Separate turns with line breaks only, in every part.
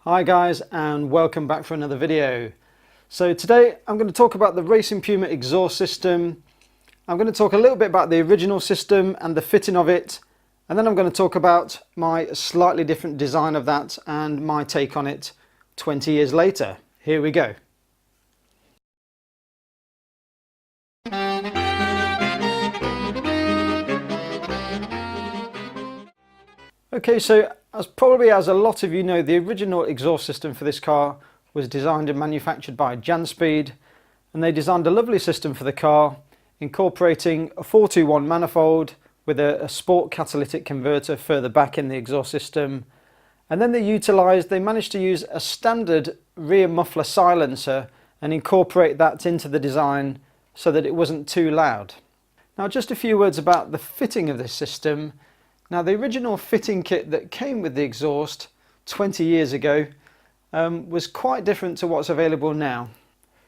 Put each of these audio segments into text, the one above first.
Hi guys, and welcome back for another video. So today I'm going to talk about the Racing Puma exhaust system. I'm going to talk a little bit about the original system and the fitting of it, and then I'm going to talk about my slightly different design of that and my take on it 20 years later. Here we go. Okay, so as a lot of you know, the original exhaust system for this car was designed and manufactured by Janspeed, and they designed a lovely system for the car, incorporating a 421 manifold with a sport catalytic converter further back in the exhaust system. And then they managed to use a standard rear muffler silencer and incorporate that into the design so that it wasn't too loud. Now, just a few words about the fitting of this system. Now, the original fitting kit that came with the exhaust 20 years ago was quite different to what's available now.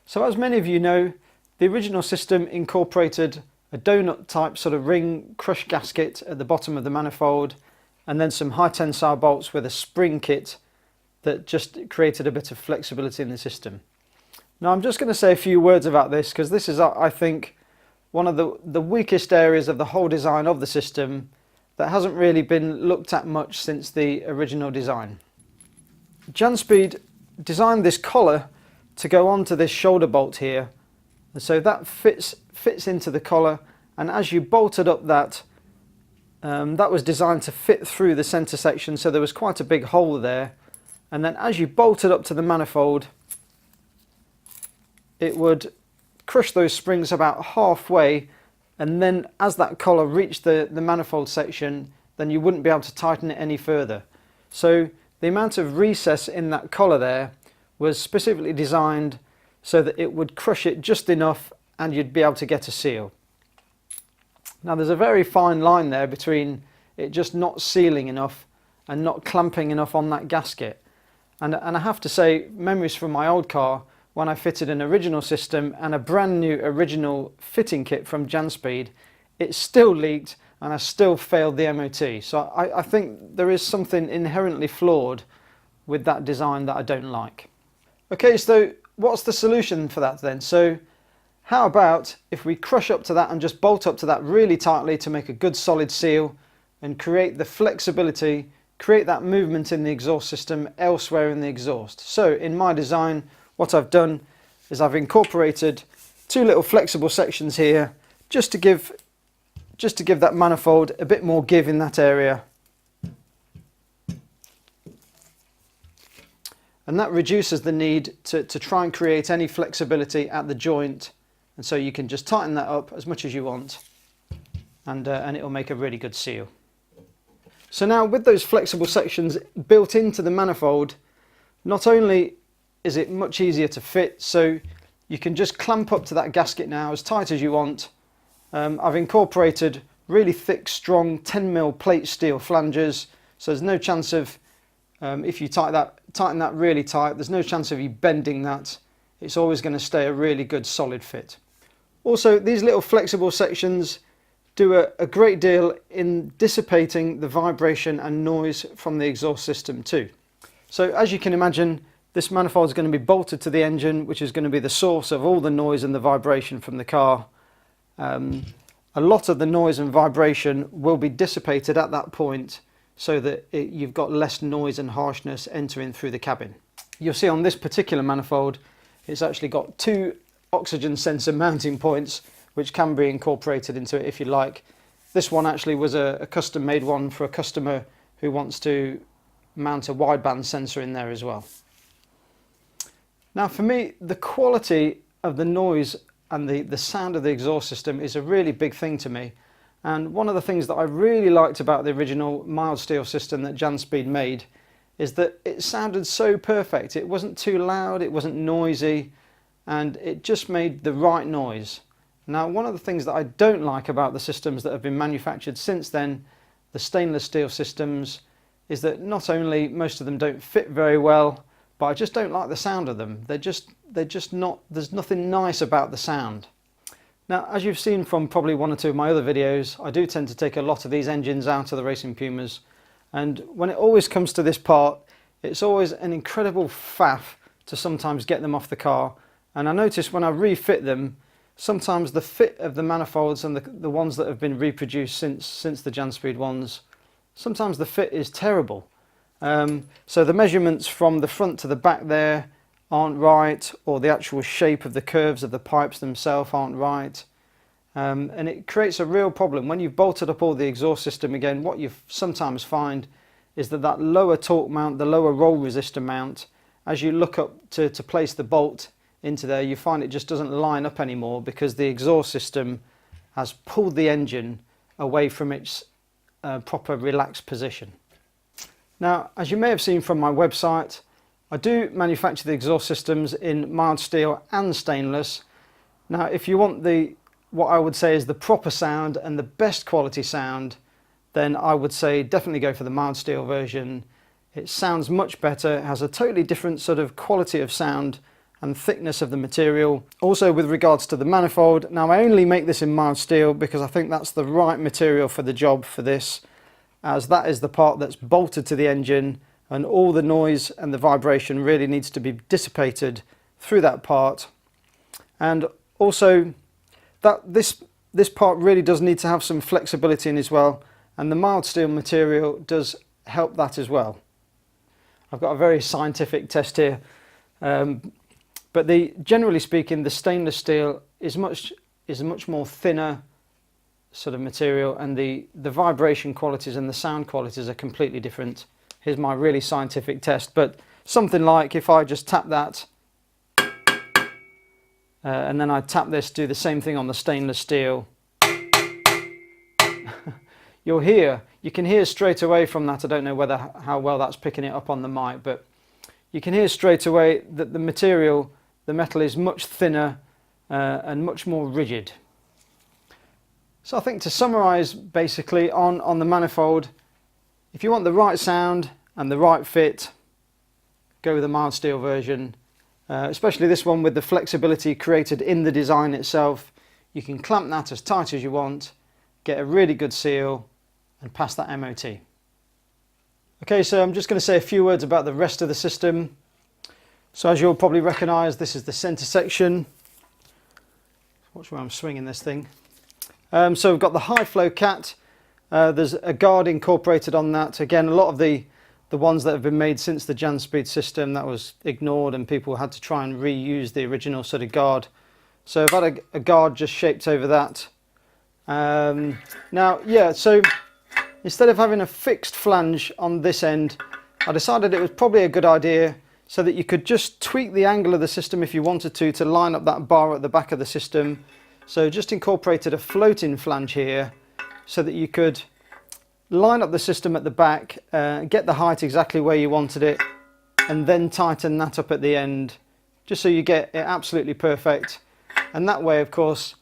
So as many of you know, the original system incorporated a donut type sort of ring crush gasket at the bottom of the manifold, and then some high tensile bolts with a spring kit that just created a bit of flexibility in the system. Now, I'm just going to say a few words about this because this is, I think, one of the weakest areas of the whole design of the system that hasn't really been looked at much since the original design. Janspeed designed this collar to go onto this shoulder bolt here, and so that fits into the collar, and as you bolted up that was designed to fit through the center section, so there was quite a big hole there, and then as you bolted up to the manifold, it would crush those springs about halfway, and then as that collar reached the manifold section, then you wouldn't be able to tighten it any further. So the amount of recess in that collar there was specifically designed so that it would crush it just enough and you'd be able to get a seal. Now, there's a very fine line there between it just not sealing enough and not clamping enough on that gasket. And I have to say, memories from my old car, when I fitted an original system and a brand new original fitting kit from Janspeed, it still leaked and I still failed the MOT. So I think there is something inherently flawed with that design that I don't like. Okay, so what's the solution for that then? So how about if we crush up to that and just bolt up to that really tightly to make a good solid seal and create the flexibility, create that movement in the exhaust system elsewhere in the exhaust. So in my design, what I've done is I've incorporated two little flexible sections here just to give that manifold a bit more give in that area. And that reduces the need to try and create any flexibility at the joint, and so you can just tighten that up as much as you want, and it will make a really good seal. So now, with those flexible sections built into the manifold, not only is it much easier to fit, so you can just clamp up to that gasket now as tight as you want. I've incorporated really thick, strong 10mm plate steel flanges, so there's no chance of, if you tighten that really tight, there's no chance of you bending that. It's always going to stay a really good solid fit. Also, these little flexible sections do a great deal in dissipating the vibration and noise from the exhaust system too. So as you can imagine, this manifold is going to be bolted to the engine, which is going to be the source of all the noise and the vibration from the car. A lot of the noise and vibration will be dissipated at that point so that you've got less noise and harshness entering through the cabin. You'll see on this particular manifold, it's actually got two oxygen sensor mounting points, which can be incorporated into it if you like. This one actually was a custom made one for a customer who wants to mount a wideband sensor in there as well. Now, for me, the quality of the noise and the sound of the exhaust system is a really big thing to me. And one of the things that I really liked about the original mild steel system that Janspeed made is that it sounded so perfect. It wasn't too loud, it wasn't noisy, and it just made the right noise. Now, one of the things that I don't like about the systems that have been manufactured since then, the stainless steel systems, is that not only most of them don't fit very well, but I just don't like the sound of them. They're just not, there's nothing nice about the sound. Now, as you've seen from probably one or two of my other videos, I do tend to take a lot of these engines out of the Racing Pumas, and when it always comes to this part, it's always an incredible faff to sometimes get them off the car. And I notice when I refit them, sometimes the fit of the manifolds and the ones that have been reproduced since the Janspeed ones, sometimes the fit is terrible. So the measurements from the front to the back there aren't right, or the actual shape of the curves of the pipes themselves aren't right. And it creates a real problem. When you've bolted up all the exhaust system again, what you sometimes find is that lower torque mount, the lower roll resistor mount, as you look up to place the bolt into there, you find it just doesn't line up anymore because the exhaust system has pulled the engine away from its proper relaxed position. Now, as you may have seen from my website, I do manufacture the exhaust systems in mild steel and stainless. Now, if you want what I would say is the proper sound and the best quality sound, then I would say definitely go for the mild steel version. It sounds much better, it has a totally different sort of quality of sound and thickness of the material. Also with regards to the manifold, now I only make this in mild steel because I think that's the right material for the job for this, as that is the part that's bolted to the engine and all the noise and the vibration really needs to be dissipated through that part. And also that this part really does need to have some flexibility in as well, and the mild steel material does help that as well. I've got a very scientific test here, but generally speaking, the stainless steel is a much more thinner sort of material, and the vibration qualities and the sound qualities are completely different. Here's my really scientific test, but something like if I just tap that and then I tap this, do the same thing on the stainless steel, you can hear straight away from that. I don't know how well that's picking it up on the mic, but you can hear straight away that the metal is much thinner and much more rigid. So I think to summarise basically on the manifold, if you want the right sound and the right fit, go with the mild steel version. Especially this one with the flexibility created in the design itself. You can clamp that as tight as you want, get a really good seal and pass that MOT. Okay, so I'm just going to say a few words about the rest of the system. So as you'll probably recognise, this is the centre section. Watch where I'm swinging this thing. So we've got the high flow cat. There's a guard incorporated on that. Again, a lot of the ones that have been made since the Janspeed system, that was ignored and people had to try and reuse the original sort of guard. So I've had a guard just shaped over that. Now, yeah, so instead of having a fixed flange on this end, I decided it was probably a good idea so that you could just tweak the angle of the system if you wanted to line up that bar at the back of the system. So just incorporated a floating flange here so that you could line up the system at the back, get the height exactly where you wanted it, and then tighten that up at the end, just so you get it absolutely perfect. And that way, of course,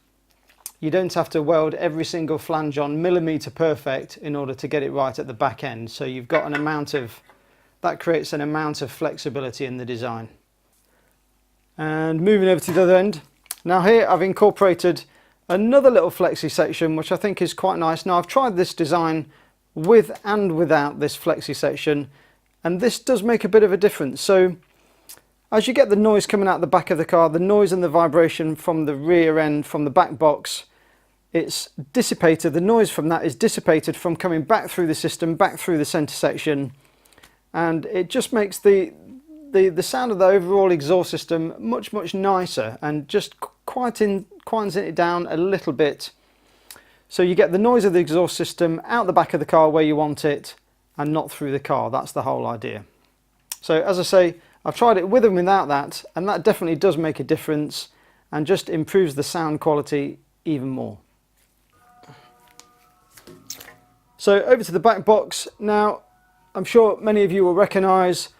you don't have to weld every single flange on millimetre perfect in order to get it right at the back end. So you've got that creates an amount of flexibility in the design. And moving over to the other end. Now here I've incorporated another little flexi section, which I think is quite nice. Now I've tried this design with and without this flexi section, and this does make a bit of a difference. So as you get the noise coming out the back of the car, the noise and the vibration from the rear end, from the back box, it's dissipated. The noise from that is dissipated from coming back through the system, back through the centre section, and it just makes the sound of the overall exhaust system much nicer, and just quietens it down a little bit. So you get the noise of the exhaust system out the back of the car where you want it and not through the car. That's the whole idea. So as I say, I've tried it with and without that, and that definitely does make a difference and just improves the sound quality even more. So over to the back box. Now I'm sure many of you will recognise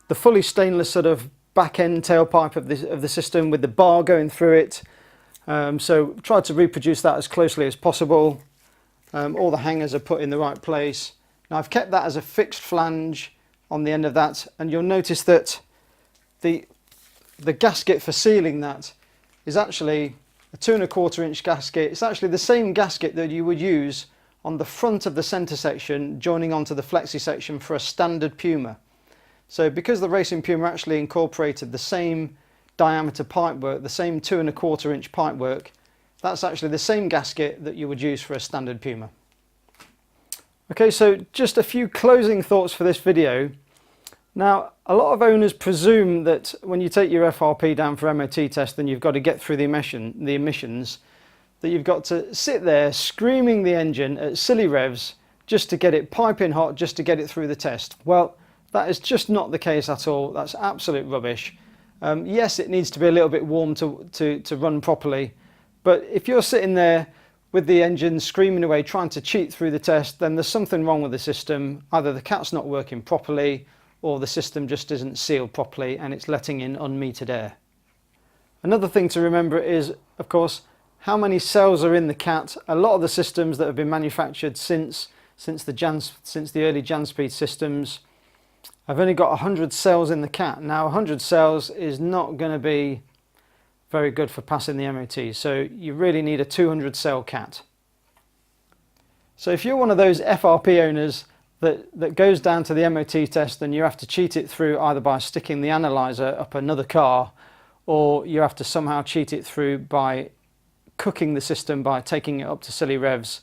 the fully stainless sort of back end tailpipe of the system with the bar going through it. So tried to reproduce that as closely as possible. All the hangers are put in the right place. Now I've kept that as a fixed flange on the end of that, and you'll notice that the gasket for sealing that is actually a 2¼ inch gasket. It's actually the same gasket that you would use on the front of the centre section joining onto the flexi section for a standard Puma. So because the Racing Puma actually incorporated the same diameter pipework, the same 2¼ inch pipework, that's actually the same gasket that you would use for a standard Puma. Okay, so just a few closing thoughts for this video. Now, a lot of owners presume that when you take your FRP down for MOT test, then you've got to get through the emissions, that you've got to sit there screaming the engine at silly revs just to get it piping hot, just to get it through the test. Well, that is just not the case at all. That's absolute rubbish. Yes, it needs to be a little bit warm to run properly, but if you're sitting there with the engine screaming away trying to cheat through the test, then there's something wrong with the system. Either the cat's not working properly, or the system just isn't sealed properly and it's letting in unmetered air. Another thing to remember is, of course, how many cells are in the cat. A lot of the systems that have been manufactured since the early Janspeed systems, I've only got 100 cells in the cat. Now 100 cells is not going to be very good for passing the MOT, so you really need a 200 cell cat. So if you're one of those FRP owners that goes down to the MOT test and you have to cheat it through either by sticking the analyzer up another car, or you have to somehow cheat it through by cooking the system by taking it up to silly revs,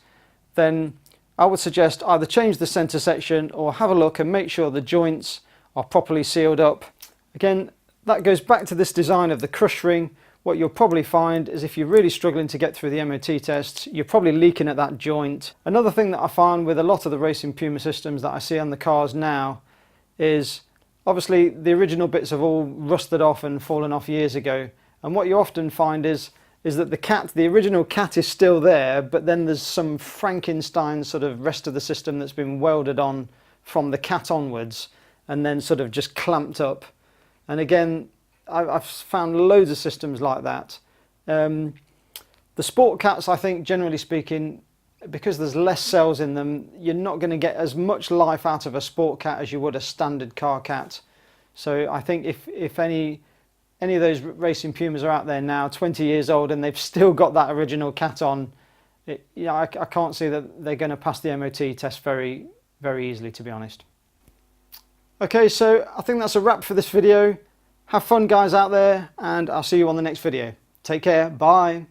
then I would suggest either change the center section or have a look and make sure the joints are properly sealed up. Again, that goes back to this design of the crush ring. What you'll probably find is if you're really struggling to get through the MOT tests, you're probably leaking at that joint. Another thing that I find with a lot of the Racing Puma systems that I see on the cars now is obviously the original bits have all rusted off and fallen off years ago. And what you often find is that the original cat is still there, but then there's some Frankenstein sort of rest of the system that's been welded on from the cat onwards and then sort of just clamped up. And again, I've found loads of systems like that. The sport cats, I think, generally speaking, because there's less cells in them, you're not going to get as much life out of a sport cat as you would a standard car cat. So I think if any of those Racing Pumas are out there now, 20 years old, and they've still got that original cat on, I can't see that they're going to pass the MOT test very, very easily, to be honest. Okay, so I think that's a wrap for this video. Have fun, guys, out there, and I'll see you on the next video. Take care. Bye.